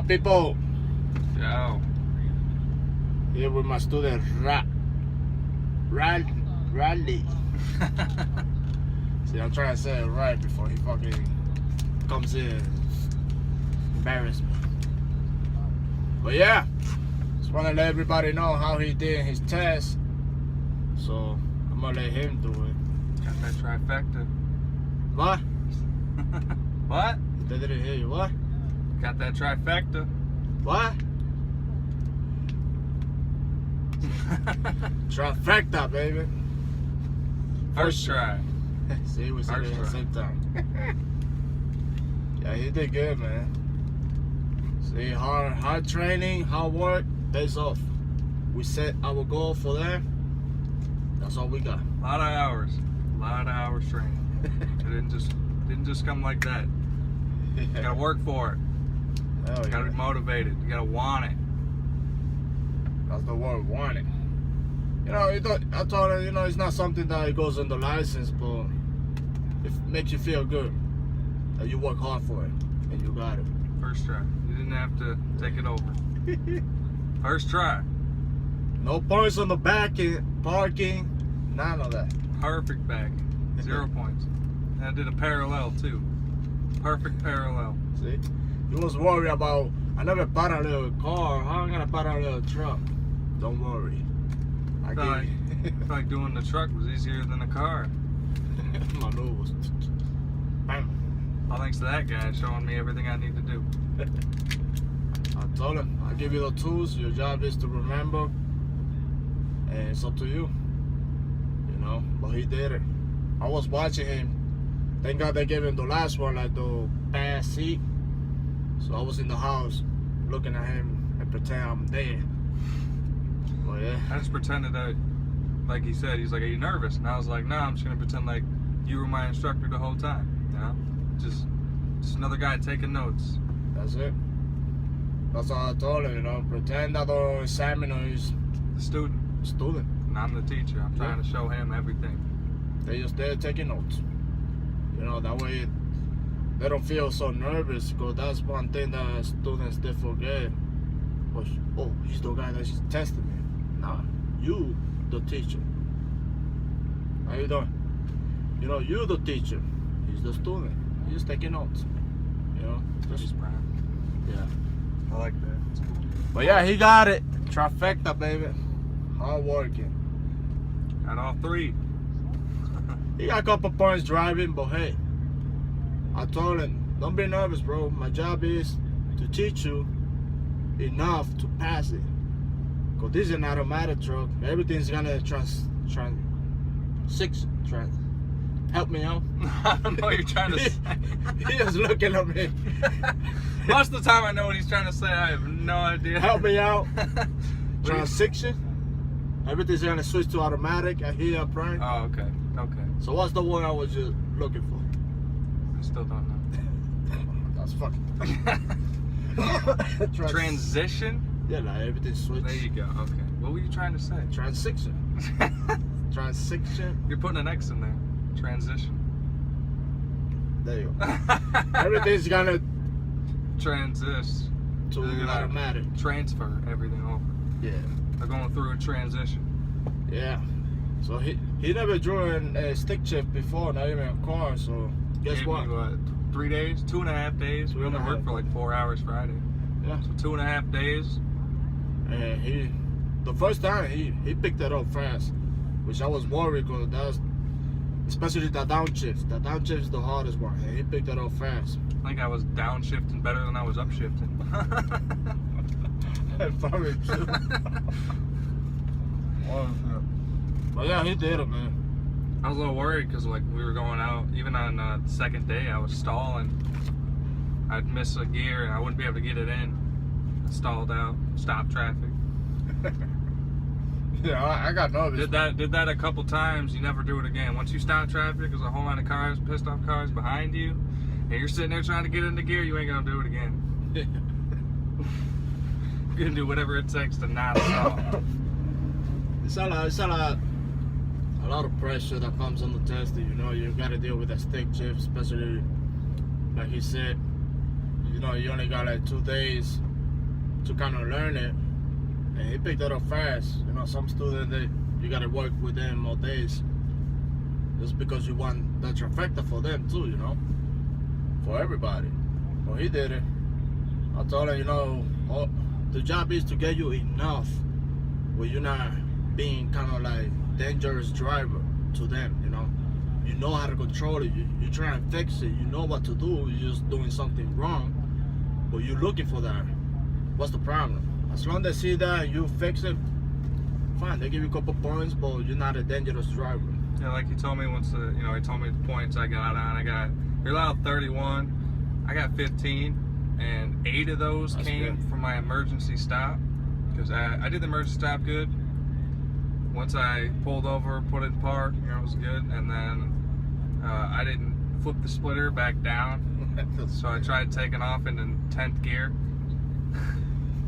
people? Yo. Here with my student Radley. See, I'm trying to say it right before he fucking comes in. Embarrass me. But yeah, just want to let everybody know how he did his test. So I'm gonna let him do it. Got that trifecta. What? What? They didn't hear you. What? Got that trifecta. What? Trifecta, baby. First try. See, we said it at the same time. Yeah, he did good, man. See, hard training, hard work, pays off. We set our goal for that. That's all we got. A lot of hours training. It didn't just come like that. You gotta work for it. Hell You gotta yeah. be motivated. You gotta want it. That's the word, want it. You know, I told her, you know, it's not something that goes on the license, but it makes you feel good that you work hard for it and you got it. First try. You didn't have to take it over. First try. No points on the back end, parking, none of that. Perfect backing. 0 points. And I did a parallel too. Perfect parallel. See? You was worried about, I never parallel a car, how am I gonna parallel a truck? Don't worry. I felt like doing the truck was easier than the car. My nose was bam. All thanks to that guy showing me everything I need to do. I told him, I give you the tools, your job is to remember, and it's up to you. You know, but he did it. I was watching him. Thank God they gave him the last one, like the back seat. So I was in the house looking at him and pretend I'm dead. Well, yeah. I just pretended that, like he said, he's like, "Are you nervous?" And I was like, "No, I'm just gonna pretend like you were my instructor the whole time." You know, just another guy taking notes. That's it. That's all I told him, you know. Pretend that the examiner is The student, and I'm the teacher. I'm trying to show him everything. They just there taking notes. You know, that way they don't feel so nervous, because that's one thing that students they forget. Oh, he's the guy that's testing me. Nah, you the teacher. How you doing? You know, you the teacher. He's the student. He's just taking notes. You know, He's proud. yeah. I like that. It's cool. But yeah, he got it. Trifecta, baby. Hard working. Got all three. He got a couple points driving, but hey, I told him, don't be nervous, bro. My job is to teach you enough to pass it. Because this is an automatic truck. Everything's gonna help me out. I don't know what you're trying to say. He was looking at me. Most of the time I know what he's trying to say. I have no idea. Help me out. Transition. Everything's gonna switch to automatic. I hear prime. Oh, okay. Okay. So what's the word I was just looking for? I still don't know. That's fucking. Transition? Yeah, like everything switched. There you go. Okay. What were you trying to say? Transition. Transition. You're putting an X in there. Transition. There you go. Everything's gonna Transist. to They're gonna automatic. Transfer everything over. Yeah. They're going through a transition. Yeah. So he never drew a stick shift before, not even a car. So guess Gave what? me, what, 3 days? 2.5 days? We only worked for like 4 hours Friday. Yeah. So 2.5 days. And the first time he picked it up fast, which I was worried, because that's especially the downshift. The downshift is the hardest one, and he picked it up fast. I think I was downshifting better than I was upshifting. Probably too. But yeah, he did it, man. I was a little worried because like we were going out, even on the second day, I was stalling. I'd miss a gear and I wouldn't be able to get it in. I stalled out, stopped traffic. Yeah, I got nervous. Did that a couple times. You never do it again. Once you stop traffic, there's a whole line of cars, pissed off cars behind you, and you're sitting there trying to get into gear. You ain't gonna do it again. You're gonna do whatever it takes to not stall. It's a lot of pressure that comes on the tester. You know, you got to deal with a stick shift, especially like he said. You know, you only got like 2 days to kind of learn it, and he picked it up fast. You know, some students, you gotta work with them all days, just because you want the trifecta for them too, you know, for everybody. Well, he did it. I told him, you know, the job is to get you enough where you're not being kind of like dangerous driver to them, you know. You know how to control it. You try and fix it. You know what to do. You're just doing something wrong, but you're looking for that. What's the problem? As long as they see that and you fix it, fine. They give you a couple points, but you're not a dangerous driver. Yeah, like he told me once. He told me the points I got on. You're allowed 31. I got 15, and 8 of those came from my emergency stop, because I did the emergency stop good. Once I pulled over, put it in park, you know, it was good, and then I didn't flip the splitter back down, so I tried taking off in 10th gear,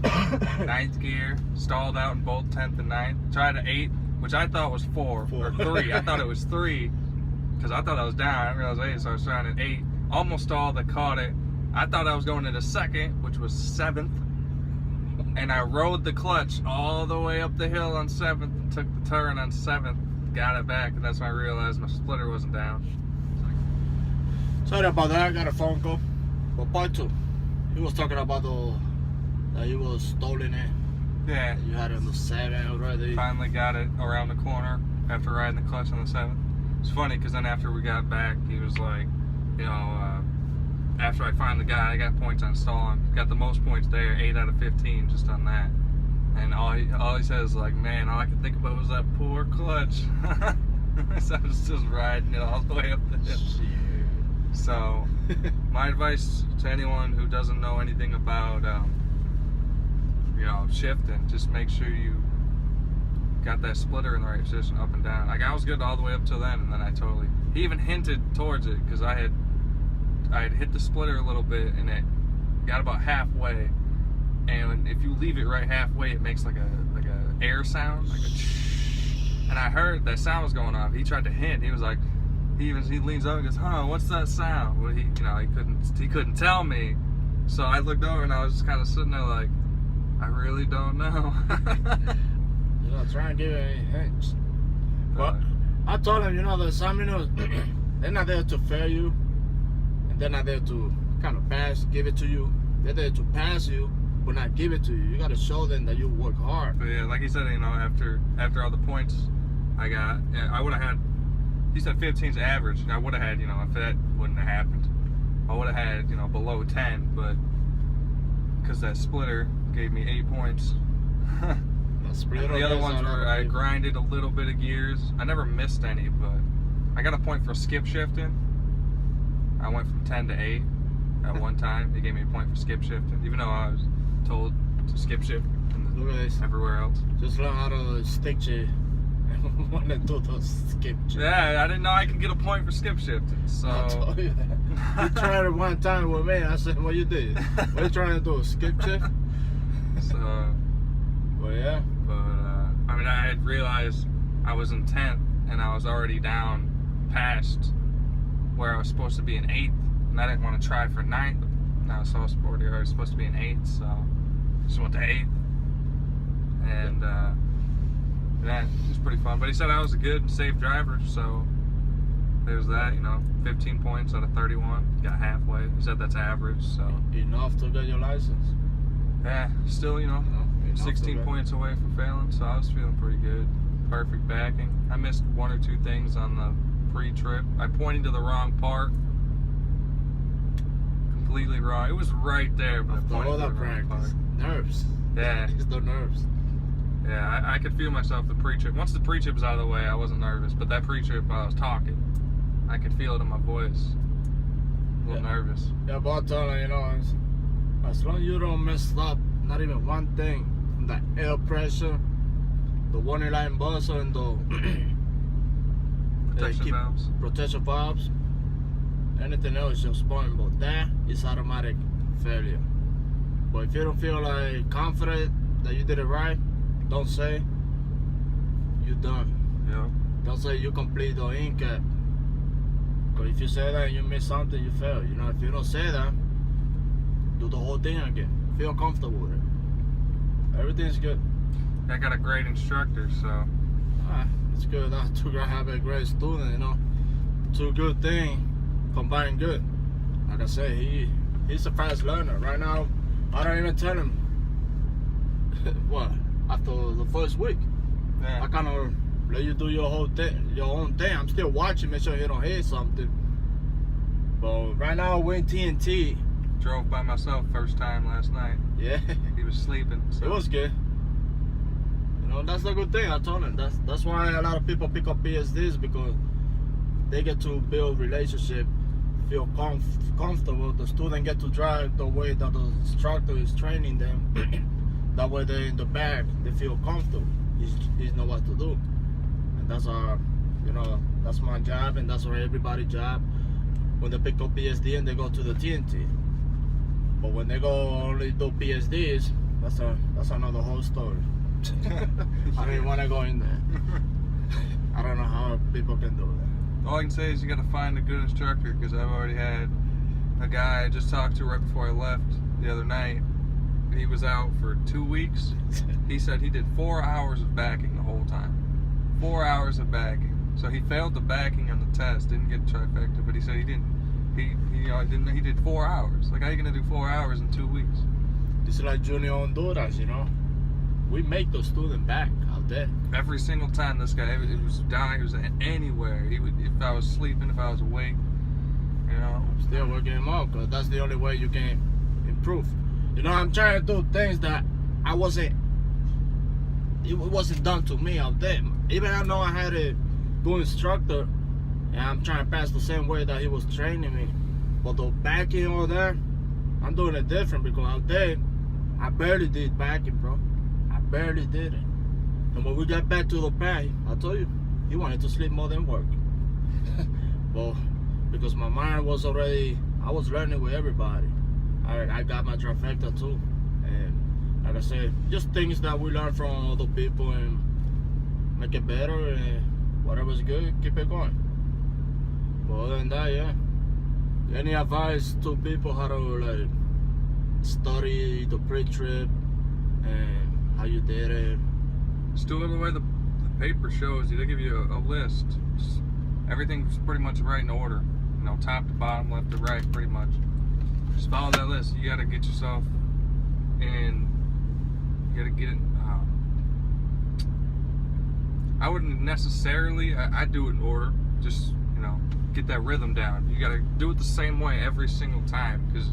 9th gear, stalled out in both 10th and 9th, tried an 8, which I thought was 4 or 3. I thought it was 3, because I thought I was down. I didn't realize 8, so I was trying an 8. Almost stalled, I caught it. I thought I was going into 2nd, which was 7th, and I rode the clutch all the way up the hill on 7th and took the turn on 7th, got it back, and that's when I realized my splitter wasn't down. Sorry about that. I got a phone call. But part 2, he was talking about that he was stolen it. Yeah. You had it on the 7 already. Finally got it around the corner after riding the clutch on the 7th. It's funny because then after we got back, he was like, you know, after I finally got it, I got points on stalling. Got the most points there, 8 out of 15 just on that. And all he says is like, man, all I could think about was that poor clutch. So I was just riding it all the way up the hill. So, my advice to anyone who doesn't know anything about, you know, shifting, just make sure you got that splitter in the right position, up and down. Like, I was good all the way up till then, and then he even hinted towards it, because I had hit the splitter a little bit, and it got about halfway, and if you leave it right halfway, it makes like a air sound, like a, and I heard that sound was going off. He tried to hint. He was like, he leans over and goes, "Huh, what's that sound?" Well, he couldn't tell me, so I looked over and I was just kind of sitting there like, I really don't know. You know, try and give it any hints. But I told him, you know, the examiners, they're not there to fail you, and they're not there to kind of give it to you. They're there to pass you, but not give it to you. You got to show them that you work hard. But yeah, like he said, you know, after all the points I got, I would have had. He said 15's average, and I would have had, you know, if that wouldn't have happened, I would have had, you know, below 10, but because that splitter gave me 8 points. The other ones were, I grinded a little bit of gears. I never missed any, but I got a point for skip shifting. I went from 10 to 8 at one time. They gave me a point for skip shifting, even though I was told to skip shift everywhere else. Just learn how to stick to want to do those skip shifts. Yeah, I didn't know I could get a point for skip shifting. So I told you that. You tried it one time with me. I said, "What you did? What you trying to do? Skip shift?" So, well, yeah. But I mean, I had realized I was in 10th, and I was already down past where I was supposed to be in 8th, and I didn't want to try for 9th. And I was so sporty. I was supposed to be in 8th, so I just went to 8th, and. Yeah, it was pretty fun. But he said I was a good and safe driver, so there's that, you know, 15 points out of 31. Got halfway. He said that's average, so. Enough to get your license. Yeah, still, you know 16 points away from failing, so I was feeling pretty good. Perfect backing. I missed 1 or 2 things on the pre-trip. I pointed to the wrong part. Completely wrong. It was right there, but I pointed to the wrong part. Nerves. Yeah. It's the nerves. Yeah, I could feel myself the pre-trip. Once the pre-trip was out of the way, I wasn't nervous. But that pre-trip, while I was talking, I could feel it in my voice. A little nervous. Yeah, but I told him, you know, as long as you don't mess up, not even one thing, the air pressure, the warning line buzzer, and the protection valves, anything else just fine. But that is automatic failure. But if you don't feel like confident that you did it right, don't say you're done. Yeah. Don't say you complete the in-cap. Because if you say that and you miss something, you fail. You know, if you don't say that, do the whole thing again. Feel comfortable with it. Everything's good. I got a great instructor, so It's good. That's too good to have a great student, you know. Two good things combined good. Like I said, he's a fast learner. Right now, I don't even tell him what after the first week. yeah. I kind of let you do your own thing. I'm still watching, make sure you don't hit something. But right now we're in TNT. Drove by myself first time last night. Yeah, He was sleeping. So. it was good. You know, that's a good thing. I told him that's why a lot of people pick up PSDs, because they get to build relationship, feel comfortable. The student get to drive the way that the instructor is training them. That way they're in the back, they feel comfortable. He know what to do, and that's you know, that's my job, and that's everybody's job. When they pick up PSD and they go to the TNT, but when they go only do PSDs, that's another whole story. I don't even want to go in there. I don't know how people can do that. All I can say is you got to find a good instructor, because I've already had a guy I just talked to right before I left the other night. He was out for 2 weeks. He said he did 4 hours of backing the whole time. 4 hours of backing. So he failed the backing on the test, didn't get trifecta, but he said he didn't. He did 4 hours. Like, how are you gonna do 4 hours in 2 weeks? This is like Junior Honduras, you know. We make the student back out there. Every single time this guy, it was down, he was anywhere. He would, if I was sleeping, if I was awake, you know. Still working him out, because that's the only way you can improve. You know, I'm trying to do things that it wasn't done to me out there. Even I know I had a good instructor, and I'm trying to pass the same way that he was training me. But the backing over there, I'm doing it different, because out there, I barely did backing, bro. I barely did it. And when we got back to the pad, I told you, he wanted to sleep more than work. But because my mind was already, I was learning with everybody. I got my trifecta too. And like I said, just things that we learn from other people and make it better, and whatever's good, keep it going. But other than that, yeah. Any advice to people how to like study the pre-trip and how you did it? Just do it the way the paper shows you. They give you a list. Everything's pretty much right in order. You know, top to bottom, left to right, pretty much. Just follow that list. You gotta get yourself in. You gotta get it. I wouldn't necessarily. I do it in order. Just, you know, get that rhythm down. You gotta do it the same way every single time, because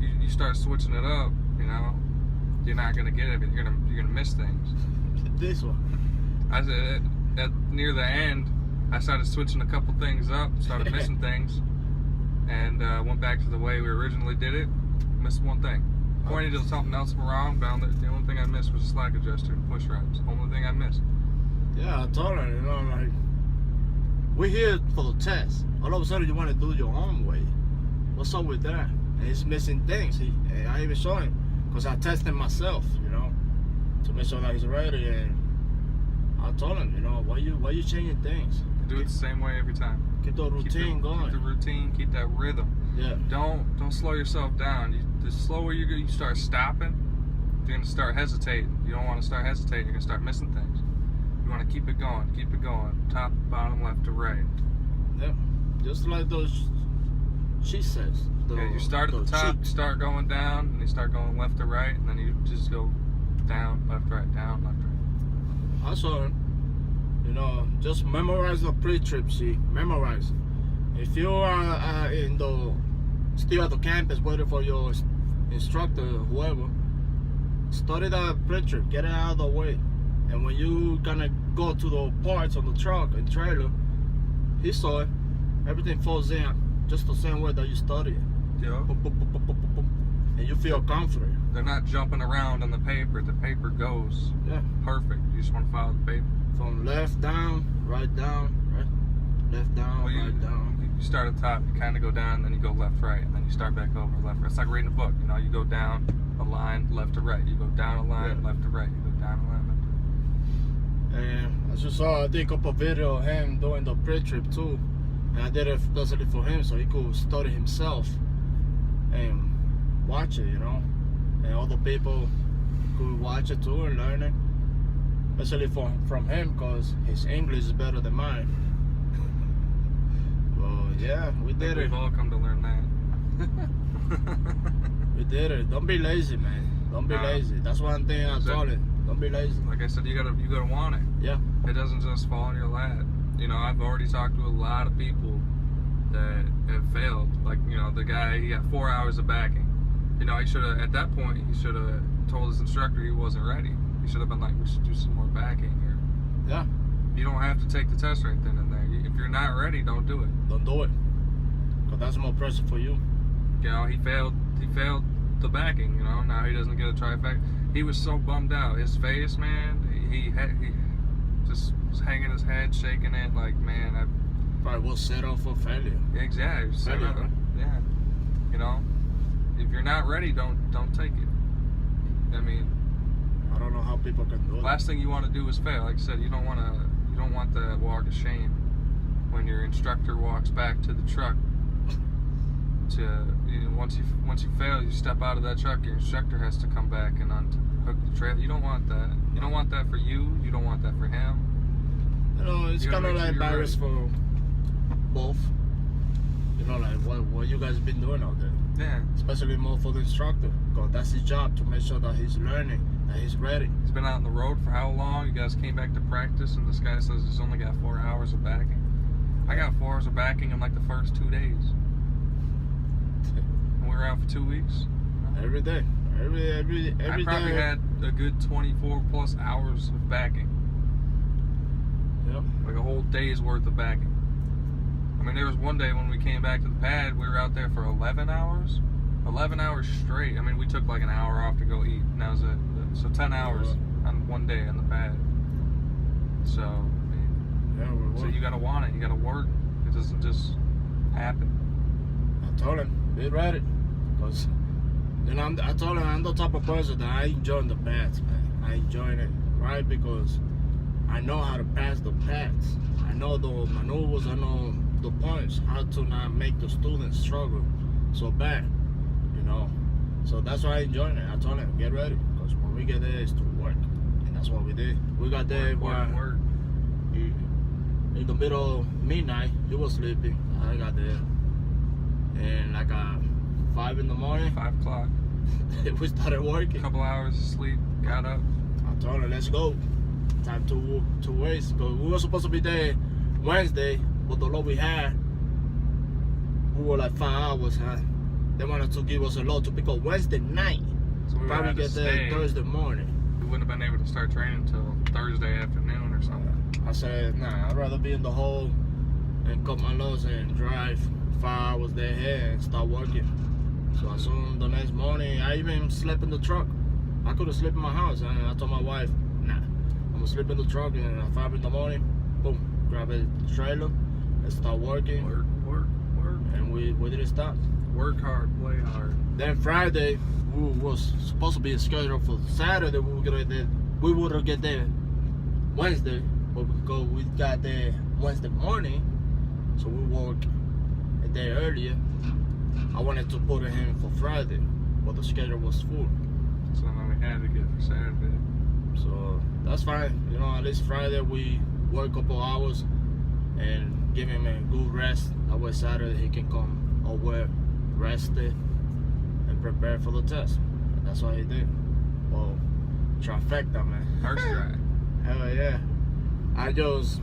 you start switching it up. You know, you're not gonna get it. You're gonna miss things. This one. I said near the end, I started switching a couple things up, started missing things, and went back to the way we originally did it. Missed one thing. Pointed to something else wrong. Found that the only thing I missed was a slack adjuster and push reps. Only thing I missed. Yeah, I told her, you know, like, we're here for the test. All of a sudden, you want to do it your own way. What's up with that? And he's missing things. I even showed him, because I tested myself, you know, to make sure that he's ready. And I told him, you know, why you changing things? Do it the same way every time. Keep the routine going. Keep the routine. Keep that rhythm. Yeah. Don't slow yourself down. The slower you start stopping, you're gonna start hesitating. You don't want to start hesitating. You're gonna start missing things. You want to keep it going. Keep it going. Top, bottom, left to right. Yeah. Just like those. She says. Yeah. You start at the top. You start going down, and you start going left to right, and then you just go down, left, right, down, left, right. I saw him. You know, just memorize the pre-trip sheet. Memorize it. If you are still at the campus waiting for your instructor, whoever, study the pre-trip. Get it out of the way. And when you gonna go to the parts on the truck and trailer, he saw it. Everything falls in just the same way that you study it. Yeah. And you feel confident. They're not jumping around on the paper. The paper goes. Yeah. Perfect. You just want to follow the paper. From left down, right, left down, right down. You start at the top, you kind of go down, then you go left, right, and then you start back over left, right. It's like reading a book. You know, you go down a line, left to right. You go down a line, left to right. You go down a line, left to right. And as you saw, I did a couple video of him doing the pre-trip too. And I did it especially for him so he could study himself and watch it, you know. And other people could watch it too and learn it. Especially from him, because his English is better than mine. Well, yeah, we did it. We've all come to learn that. We did it. Don't be lazy, man. Don't be lazy. That's one thing I told him. Don't be lazy. Like I said, you gotta want it. Yeah. It doesn't just fall in your lap. You know, I've already talked to a lot of people that have failed. Like, you know, the guy, he got 4 hours of backing. You know, he should have, at that point, he should have told his instructor he wasn't ready. He should have been like, we should do some more backing. Or, yeah. You don't have to take the test right then and there. If you're not ready, don't do it. Don't do it. Because that's more pressure for you. You know, he failed the backing, you know, now he doesn't get a trifecta. He was so bummed out. His face, man, he just was hanging his head, shaking it, like, man, I probably will set up for failure. Exactly. Failure, right? Yeah. You know, if you're not ready, don't take it. I mean, I don't know how people can do it. Last thing you want to do is fail. Like I said, you don't want that walk of shame when your instructor walks back to the truck. Once you fail, you step out of that truck. Your instructor has to come back and unhook the trailer. You don't want that. You don't want that for you. You don't want that for him. You know, it's kind of like embarrassed for both. You know, like what you guys been doing out there. Yeah. Especially more for the instructor, because that's his job to make sure that he's learning, that he's ready. He's been out on the road for how long? You guys came back to practice, and this guy says he's only got 4 hours of backing. I got 4 hours of backing in like the first 2 days. And we were out for 2 weeks. Every day. Every I probably day. had a good 24 plus hours of backing. Yep. Like a whole day's worth of backing. I mean, there was one day when we came back to the pad, we were out there for 11 hours. 11 hours straight. I mean, we took like an hour off to go eat, and that was it. So 10 hours on one day on the pad. So, I mean, yeah, so you gotta want it. You gotta work. It doesn't just happen. I told him, be ready. Because, you know, I told him I'm the type of person that I enjoy the pads, man. I enjoy it, right? Because I know how to pass the pads. I know the maneuvers, I know the points, how to not make the students struggle so bad, you know. So that's why I enjoy it. I told him, get ready. Because when we get there, it's to work. And that's what we did. We got there Work. In the middle of midnight. He was sleeping. I got there. And like 5 in the morning. 5 o'clock. We started working. A couple hours of sleep. Got up. I told her, let's go. Time to waste. Because we were supposed to be there Wednesday, but the load we had, we were like 5 hours, huh? They wanted to give us a load to pick up Wednesday night. So we probably get there Thursday morning. We wouldn't have been able to start training until Thursday afternoon or something. I said, nah, I'd rather be in the hole and cut my loads and drive 5 hours there here and start working. So as soon the next morning, I even slept in the truck. I could have slept in my house. And I told my wife, nah, I'm gonna sleep in the truck, and at 5 in the morning, boom, grab a trailer and start working. Work. And we didn't stop. Work hard, play hard. Then Friday, we was supposed to be scheduled for Saturday. We would have get there Wednesday, but because we got there Wednesday morning, so we worked a day earlier. I wanted to put it in for Friday, but the schedule was full. So then we had to get for Saturday. So that's fine. You know, at least Friday we work a couple hours and give him a good rest. That way Saturday he can come over, rested, and prepare for the test. And that's what he did. Well, trifecta, man. First try. Hell yeah. I just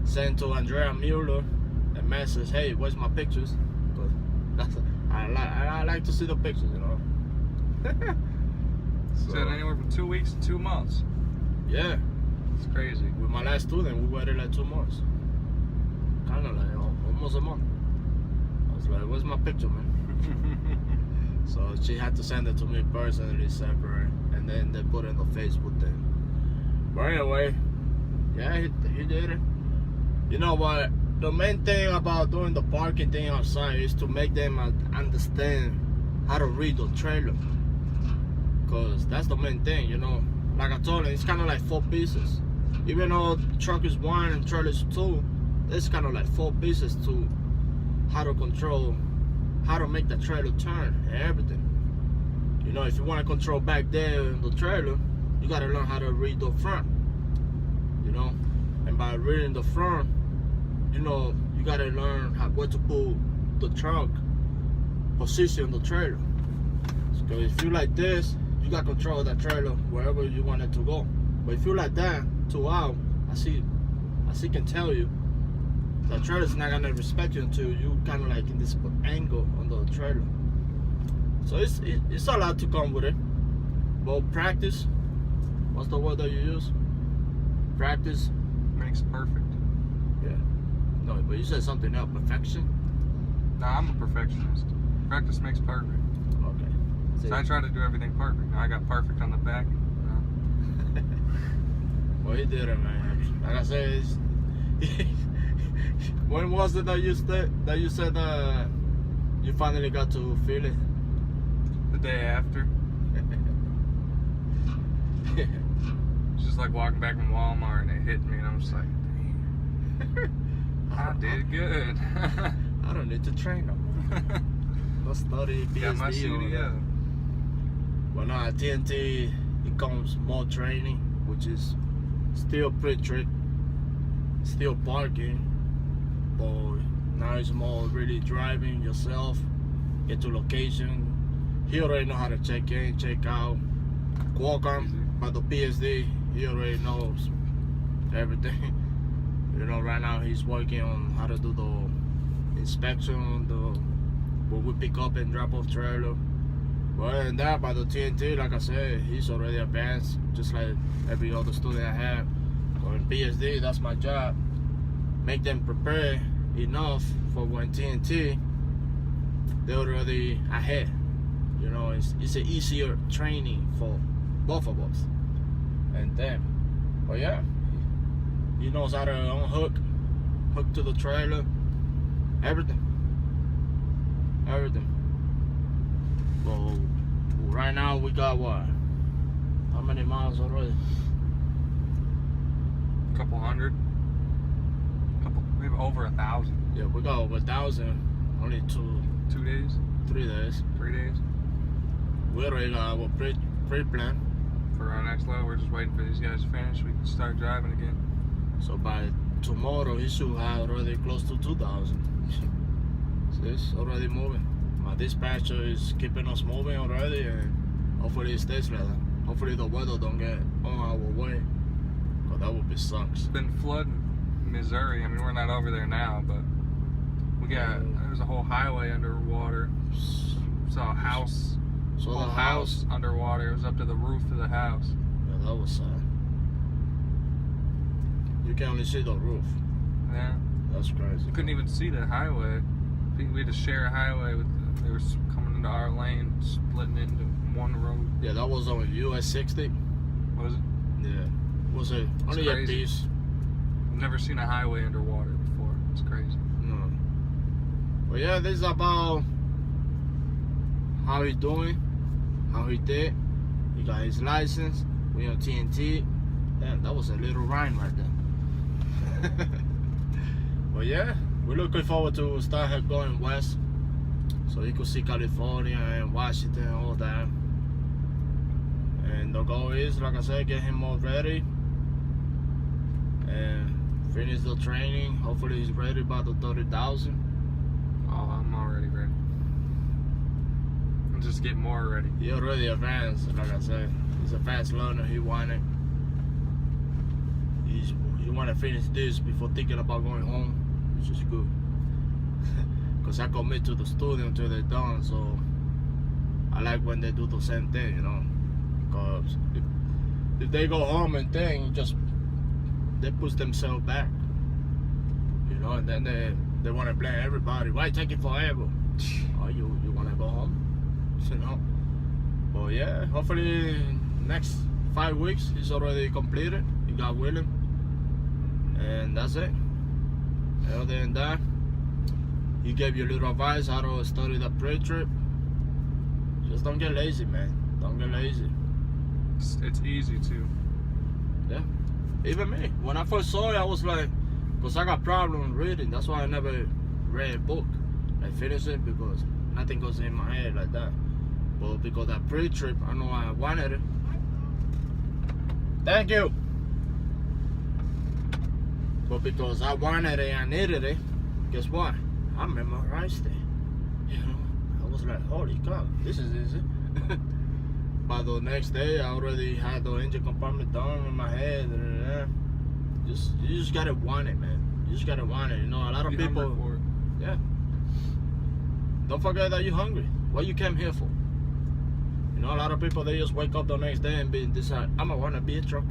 sent to Andrea Mueller a message, hey, where's my pictures? But I like to see the pictures, you know. Said anywhere from 2 weeks to 2 months. Yeah. It's crazy. With my last student, we waited like 2 months. Kind of like almost a month. I was like, where's my picture, man? So she had to send it to me personally, separate, and then they put it in the Facebook thing. But anyway, yeah, he did it. You know what? The main thing about doing the parking thing outside is to make them understand how to read the trailer. Because that's the main thing, you know. Like I told you, it's kind of like 4 pieces. Even though the truck is 1 and trailer is 2, it's kind of like 4 pieces to how to control, how to make the trailer turn and everything. You know, if you want to control back there in the trailer, you got to learn how to read the front. You know, and by reading the front, you know, you got to learn where to put the truck position in the trailer. So if you like this, you got control of that trailer wherever you want it to go. But if you like that, too out, I see can tell you, the trailer's not gonna respect you until you kind of like in this angle on the trailer. So it's a lot to come with it. But practice, what's the word that you use? Practice makes perfect. Yeah. No, but you said something else. Perfection. Nah, I'm a perfectionist. Practice makes perfect. Okay. So I try to do everything perfect. Now I got perfect on the back. Well, he did it, man. Like I said, when was it that you said you finally got to feel it? The day after. It's just like walking back from Walmart and it hit me, and I'm just like, damn, I did good. I don't need to train them. Let's study PhD. Got my CDL. Well, now at TNT, it comes more training, which is still pretty trick, still parking, but now it's more really driving yourself, get to location. He already know how to check in, check out. Qualcomm, by the PSD, he already knows everything. You know, right now he's working on how to do the inspection, what we pick up and drop off trailer. But other than that, by the TNT, like I said, he's already advanced, just like every other student I have. So in PSD, that's my job. Make them prepare enough for when TNT, they're already ahead. You know, it's an easier training for both of us and them. But yeah, he knows how to unhook, hook to the trailer, everything. Well, right now we got what? How many miles already? A couple hundred. We have over 1,000. Yeah, we got over 1,000. Only 2 days. 3 days. 3 days. We already got our pre-plan. For our next level, we're just waiting for these guys to finish. We can start driving again. So by tomorrow, he should have already close to 2,000. So it's already moving. My dispatcher is keeping us moving already, and hopefully it stays like that. Hopefully the weather don't get on our way, because that would be sucks. It's been flooding Missouri. I mean, we're not over there now, but there's a whole highway underwater. Saw a house. So whole the house underwater. It was up to the roof of the house. Yeah, that was sad. You can only see the roof. Yeah. That's crazy. You couldn't even see the highway. We had to share a highway with. They were coming into our lane, splitting it into one road. Yeah, that was on US 60. Was it? Yeah. Was it only a piece? I've never seen a highway underwater before. It's crazy. No. But yeah, this is about how he's doing, how he did. He got his license. We on TNT. Damn, that was a little rhyme right there. But yeah, we're looking forward to start going west, so you could see California and Washington, all that. And the goal is, like I said, get him all ready and finish the training. Hopefully he's ready by the 30,000. Oh, I'm already ready. I'm just getting more ready. He already advanced, like I said. He's a fast learner. He wanted to finish this before thinking about going home, which is good. Because I commit to the student until they're done, so I like when they do the same thing, you know. Because if they go home and they push themselves back, you know, and then they want to blame everybody. Why take it forever? Oh, you want to go home, you know. But yeah, hopefully next 5 weeks he's already completed. He got willing, and that's it. Other than that, he gave you a little advice how to study the pre-trip. Just don't get lazy, man. Don't get lazy. It's easy too. Yeah. Even me. When I first saw it, I was like, because I got problems reading. That's why I never read a book. I finished it because nothing goes in my head like that. But because that pre-trip, I know I wanted it. Thank you. But because I wanted it, I needed it, guess what? I memorized it. You know, I was like, holy cow, this is easy. By the next day, I already had the engine compartment done in my head. You just gotta want it, man. You just gotta want it. You know, a lot of Be people. hungry for it. Yeah. Don't forget that you're hungry. What you came here for? You know, a lot of people, they just wake up the next day and decide, I'm gonna wanna be a trucker.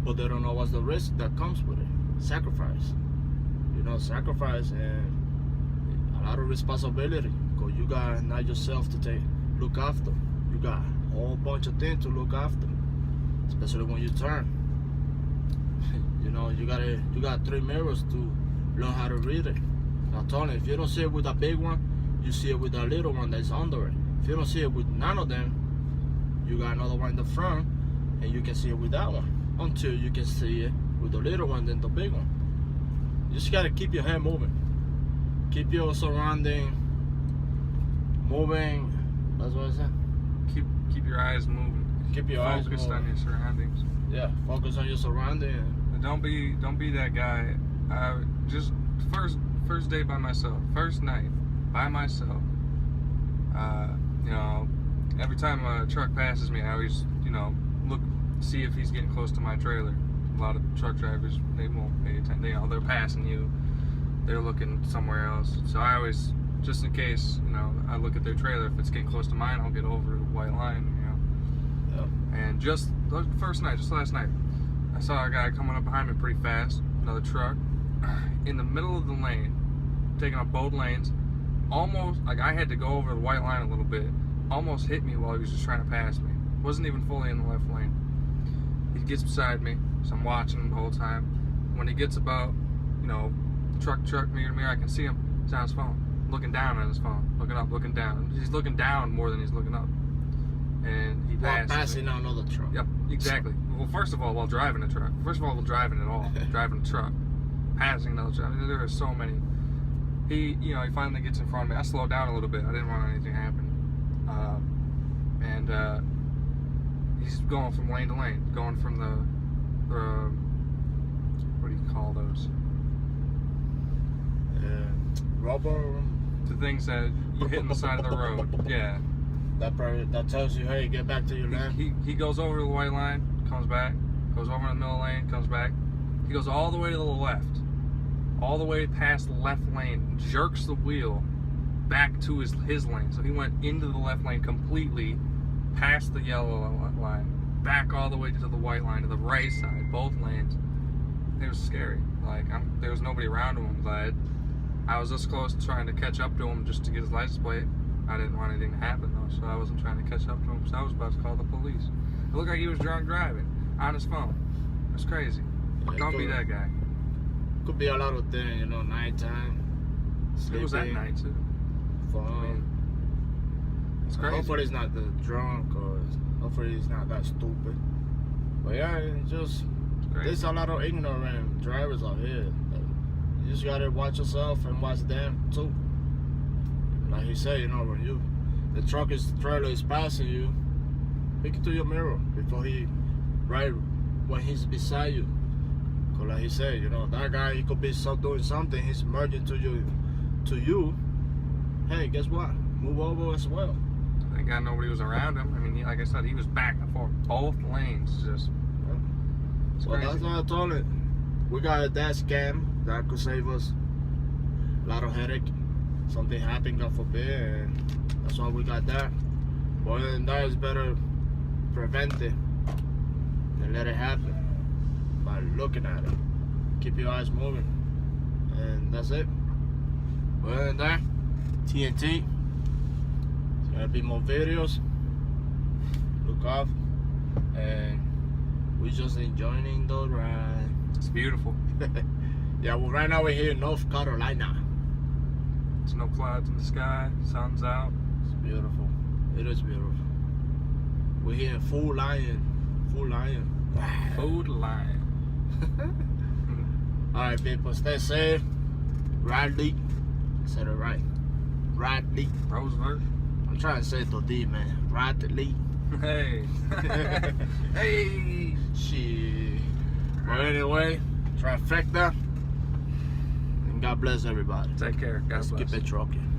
But they don't know what's the risk that comes with it. Sacrifice. You know, sacrifice and a lot of responsibility. Because you got not yourself to look after. You got a whole bunch of things to look after. Especially when you turn. You know, you got 3 mirrors to learn how to read it. I told him, if you don't see it with a big one, you see it with a little one that's under it. If you don't see it with none of them, you got another one in the front, and you can see it with that one. Until you can see it with the little one than the big one. You just gotta keep your head moving. Keep your surrounding moving. That's what I said. Keep your eyes moving. Keep your eyes focused moving. on your surroundings. Yeah, focus on your surrounding. And don't be that guy. Just first day by myself. First night by myself. You know, every time a truck passes me, I always, you know, see if he's getting close to my trailer. A lot of truck drivers, they won't pay attention. They're passing you. They're looking somewhere else. So I always, just in case, you know, I look at their trailer. If it's getting close to mine, I'll get over the white line, you know. Yeah. And just the first night, just last night, I saw a guy coming up behind me pretty fast, another truck, in the middle of the lane, taking up both lanes. Almost, like I had to go over the white line a little bit. Almost hit me while he was just trying to pass me. Wasn't even fully in the left lane. He gets beside me, so I'm watching him the whole time. When he gets about, you know, truck, mirror to mirror, I can see him. He's on his phone, looking down on his phone, looking up, looking down. He's looking down more than he's looking up. And he passes. While passing another truck. Yep, exactly. Well, first of all, while driving a truck. First of all, while driving at all, driving a truck, passing another truck. I mean, there are so many. He finally gets in front of me. I slowed down a little bit. I didn't want anything to happen. He's going from lane to lane, going from the what do you call those? Rubber. The things that you hit on the side of the road. Yeah. That tells you, hey, get back to your lane. He goes over the white line, comes back, goes over in the middle lane, comes back. He goes all the way to the left, all the way past the left lane, jerks the wheel back to his lane. So he went into the left lane completely, past the yellow line, back all the way to the white line, to the right side, both lanes. It was scary. Like, there was nobody around him, I'm glad. I was this close to trying to catch up to him just to get his license plate. I didn't want anything to happen though, so I wasn't trying to catch up to him, so I was about to call the police. It looked like he was drunk driving, on his phone. It's crazy. Yeah, Don't be that guy. Could be a lot of things, you know, nighttime. It was that night too. Fun. It's crazy. Hopefully he's not that drunk, or hopefully he's not that stupid. But yeah, it's just, there's a lot of ignorant drivers out here. You just gotta watch yourself and watch them too. Like he said, you know, when the trailer is passing you, pick it to your mirror before right when he's beside you. Cause like he said, you know, that guy, he could be doing something, he's merging to you. Hey, guess what? Move over as well. Thank God nobody was around him. I mean, like I said, he was back and forth, both lanes, just. It's Well, crazy. that's what I told it. We got a dash cam that could save us a lot of headache. Something happened, God forbid, and that's why we got that. But other than that, it's better prevent it than let it happen by looking at it. Keep your eyes moving, and that's it. But other than that, TNT. There's gonna be more videos. Look up, and we're just enjoying the ride. It's beautiful. Yeah, well, right now we're here in North Carolina. There's no clouds in the sky, sun's out. It's beautiful. It is beautiful. We're here in Full Lion. Food line. Alright, people, stay safe. Radley. Said it right. Radley. Roosevelt. I'm trying to say to D, man. Radley. Hey. Hey. Shit. But anyway, trifecta. And God bless everybody. Take care. God Let's bless. keep it trucking.